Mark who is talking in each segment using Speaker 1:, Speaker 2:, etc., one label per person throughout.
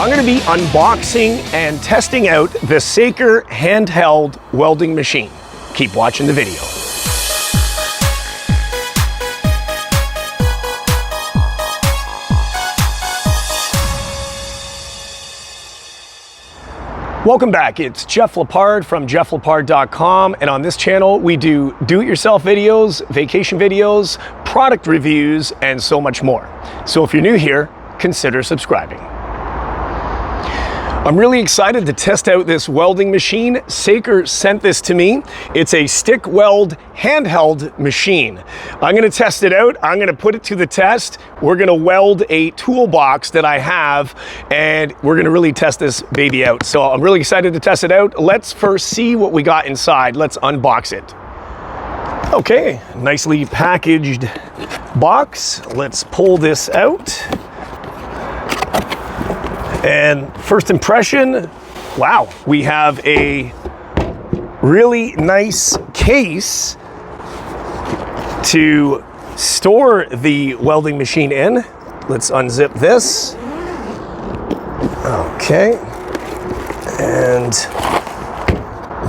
Speaker 1: I'm going to be unboxing and testing out the Saker handheld welding machine. Keep watching the video. Welcome back. It's Jeff Lepard from jefflepard.com, and on this channel we do do-it-yourself videos, vacation videos, product reviews, and so much more. So if you're new here, consider subscribing. I'm really excited to test out this welding machine. Saker sent this to me. It's a stick weld handheld machine. I'm gonna test it out. I'm gonna put it to the test. We're gonna weld a toolbox that I have, and we're gonna really test this baby out. So I'm really excited to test it out. Let's first see what we got inside. Let's unbox it. Okay, nicely packaged box. Let's pull this out. And first impression, wow, we have a really nice case to store the welding machine in. Let's unzip this. Okay. And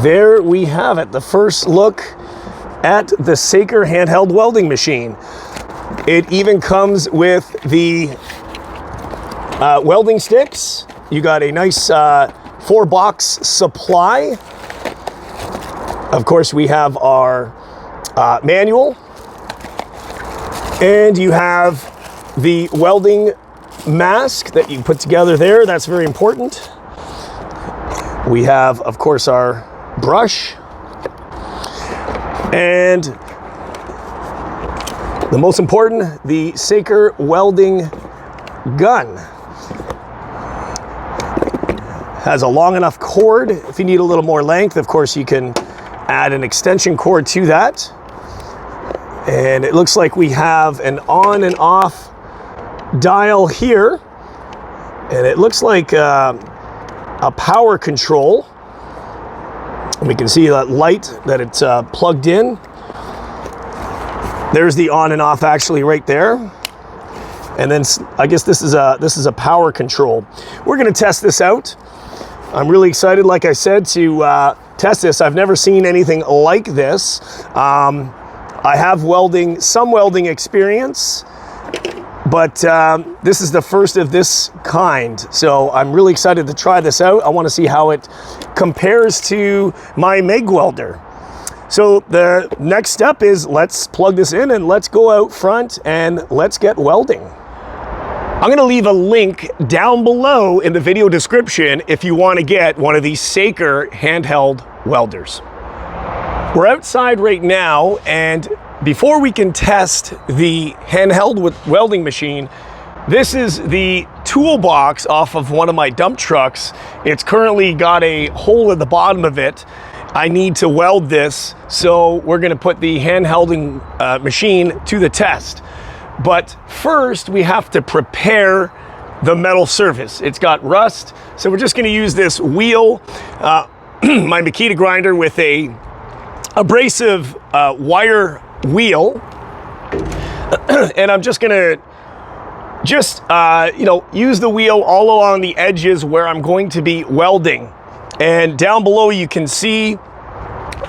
Speaker 1: there we have it, the first look at the Saker handheld welding machine. It even comes with the welding sticks. You got a nice 4-box supply. Of course, we have our manual, and you have the welding mask that you put together there. That's very important. We have, of course, our brush, and the most important, the Saker welding gun. Has a long enough cord. If you need a little more length, of course, you can add an extension cord to that. And it looks like we have an on and off dial here. And it looks like a power control. And we can see that light that it's plugged in. There's the on and off actually right there. And then I guess this is a power control. We're gonna test this out. I'm really excited, like I said, to test this. I've never seen anything like this. I have some welding experience, but this is the first of this kind. So I'm really excited to try this out. I want to see how it compares to my MIG welder. So the next step is let's plug this in and let's go out front and let's get welding. I'm gonna leave a link down below in the video description if you wanna get one of these Saker handheld welders. We're outside right now, and before we can test the handheld welding machine, this is the toolbox off of one of my dump trucks. It's currently got a hole at the bottom of it. I need to weld this, so we're gonna put the handhelding machine to the test. But first, we have to prepare the metal surface. It's got rust, so we're just gonna use this wheel, my Makita grinder with a abrasive wire wheel. And I'm just gonna use the wheel all along the edges where I'm going to be welding. And down below you can see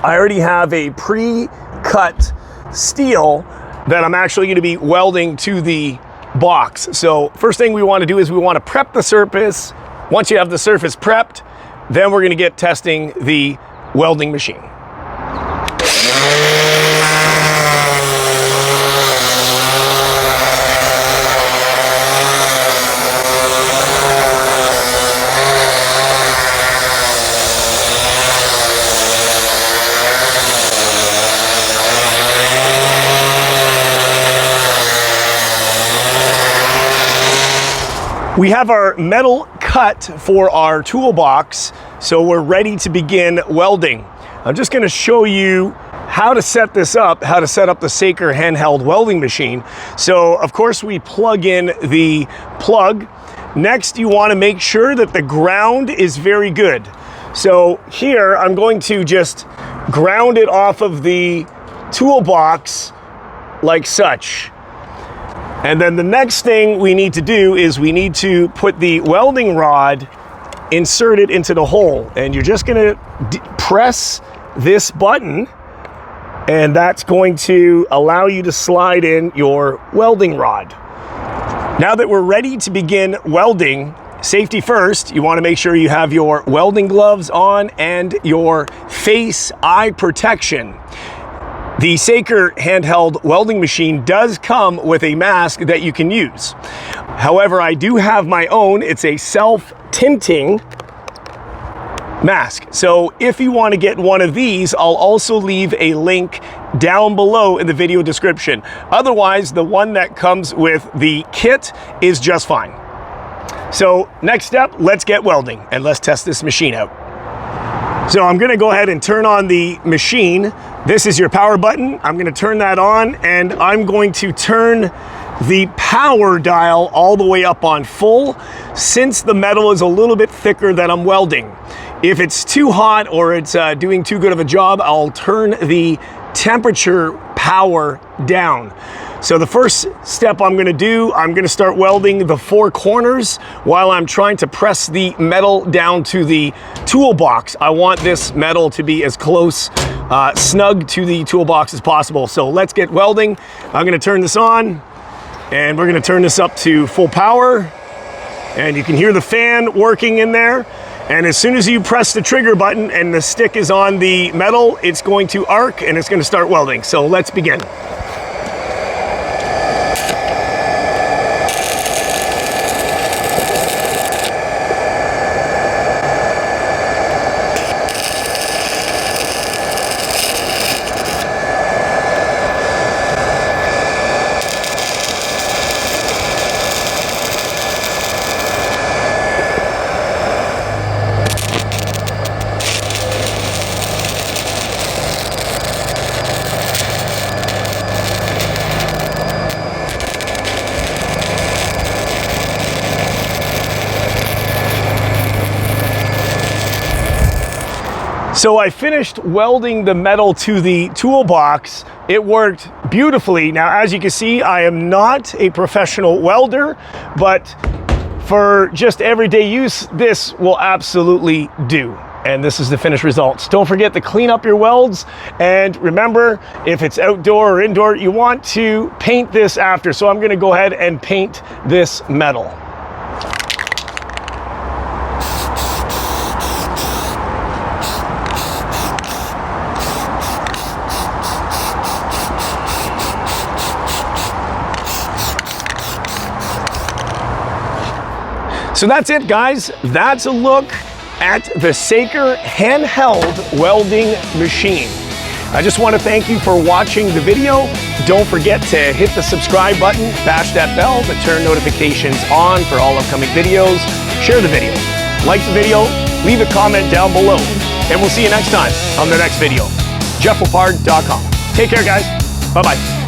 Speaker 1: I already have a pre-cut steel that I'm actually going to be welding to the box. So first thing we want to do is we want to prep the surface. Once you have the surface prepped, then we're going to get testing the welding machine. We have our metal cut for our toolbox, so we're ready to begin welding. I'm just gonna show you how to set this up, how to set up the Saker handheld welding machine. So of course we plug in the plug. Next, you wanna make sure that the ground is very good. So here, I'm going to just ground it off of the toolbox like such. And then the next thing we need to do is we need to put the welding rod inserted into the hole. And you're just gonna press this button, and that's going to allow you to slide in your welding rod. Now that we're ready to begin welding, safety first, you want to make sure you have your welding gloves on and your face eye protection. The Saker handheld welding machine does come with a mask that you can use. However, I do have my own. It's a self-tinting mask. So if you want to get one of these, I'll also leave a link down below in the video description. Otherwise, the one that comes with the kit is just fine. So next step, let's get welding and let's test this machine out. So I'm gonna go ahead and turn on the machine. This is your power button. I'm gonna turn that on, and I'm going to turn the power dial all the way up on full, since the metal is a little bit thicker than I'm welding. If it's too hot or it's doing too good of a job, I'll turn the temperature power down. So the first step I'm gonna do, I'm gonna start welding the 4 corners while I'm trying to press the metal down to the toolbox. I want this metal to be as close, snug to the toolbox as possible. So let's get welding. I'm gonna turn this on, and we're gonna turn this up to full power. And you can hear the fan working in there. And as soon as you press the trigger button and the stick is on the metal, it's going to arc and it's going to start welding. So let's begin. So I finished welding the metal to the toolbox. It worked beautifully. Now, as you can see, I am not a professional welder, but for just everyday use, this will absolutely do. And this is the finished results. Don't forget to clean up your welds. And remember, if it's outdoor or indoor, you want to paint this after. So I'm gonna go ahead and paint this metal. So that's it, guys. That's a look at the Saker handheld welding machine. I just want to thank you for watching the video. Don't forget to hit the subscribe button, bash that bell to turn notifications on for all upcoming videos. Share the video, like the video, leave a comment down below, and we'll see you next time on the next video. JeffLepard.com. Take care, guys. Bye-bye.